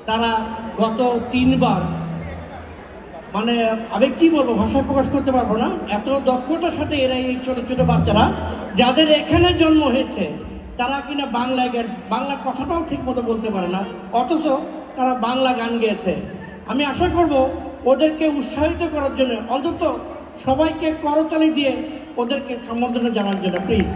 তারা গত 3 বার মানে আমি কি বলবো ভাষায় প্রকাশ করতে পারবো না, এত দক্ষতার সাথে এরা এই ছোট ছোট বাচ্চারা যাদের এখানে জন্ম হয়েছে তারা কিনা বাংলা কথাটাও ঠিক মতো বলতে পারে না, অথচ তারা বাংলা গান গেয়েছে। আমি আশা করব ওদেরকে উৎসাহিত করার জন্য অন্তত সবাইকে করতালি দিয়ে ওদেরকে সম্বর্ধনা জানার জন্য প্লিজ।